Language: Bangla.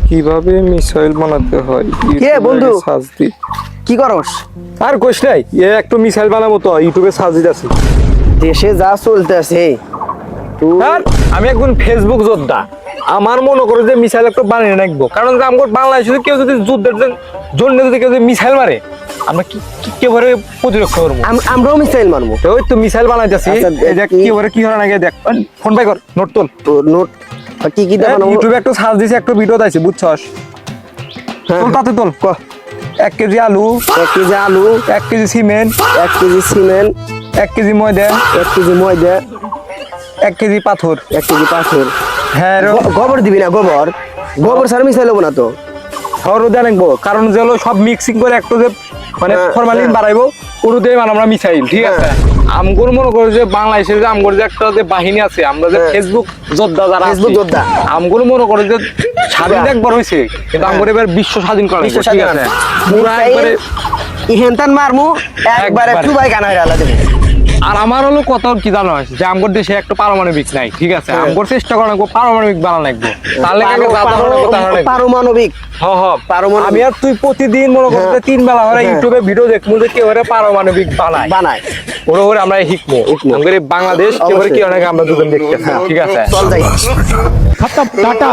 কিভাবে মিসাইল বানাতে হয় কে বন্ধু? সার্চ দি। কি করস? আর কোশ নাই, একটু মিসাইল বানাবো তো ইউটিউবে সার্চ দিতেছি। দেশে যা চলতেছে আর আমি একজন ফেসবুক যোদ্ধা, আমার মনে করো যে মিসাইল একটু বানিয়ে রাখবো, কারণ যে আমার বাংলাদেশে কেউ যদি যুদ্ধের জন্য যদি কেউ যদি মিসাইল মারে, আমরা কিভাবে প্রতিরক্ষা করবো? আমরাও মিসাইল মারবো। ওই তো মিসাইল বানাইতেছি। আচ্ছা, এই দেখ কিভাবে কি হয় না, দেখ ফোন বাই কর, নোট তোল। নোট কি কি দেখানো? ইউটিউবে একটু সার্চ দিছি, একটু ভিডিও দিয়েছি, বুঝছস? তোল তাতে তোল। 1 কেজি আলু, 1 কেজি আলু, 1 KG cement, 1 KG cement, 1 KG ময়দা, 1 কেজি ময়দা, 1 কেজি পাথর। 1 কেজি পাথর। হ্যাঁ গোবর দিবি না? গোবর ছাড়া মিসাইল হবো না তো। সরও দিয়ে রাখবো, কারণ যে হলো সব মিক্সিং করে একটু যে মানে ফরমালিন বাড়াইবো, ওটা দিয়ে মানে আমরা মিসাইল, ঠিক আছে? আমগুলো মনে করো যে বাংলাদেশের যে আমগুলো যে একটা যে বাহিনী আছে, আমরা যে ফেসবুক যোদ্ধা যারা ফেসবুক আছি, যোদ্ধা। আমগুলো মনে করো যে স্বাধীন একবার হয়েছে, কিন্তু আমগুলো এবার বিশ্ব স্বাধীন করা লাগবে, ঠিক আছে? পুরা একবারে ইহেনতান মারমু একবারে একবারে। টুবাই গানা হইরা দেব। আর আমার হলো কত কি জানো আছে যে আমগর দেশে একটা পারমাণবিক নাই, ঠিক আছে? আমগর চেষ্টা করা লাগবো পারমাণবিক বানানো লাগবো, তাহলে পারমাণবিক। আমি আর তুই প্রতিদিন মনে করতে 3 বেলা হলে ইউটিউবে ভিডিও দেখবো যে কেউ পারমাণবিক বানায়, ওরা আমরা শিখবো। আমাদের বাংলাদেশ কেউ কি অনেক আমরা দুজন দেখতেছি, ঠিক আছে? চল যাই। টাটা।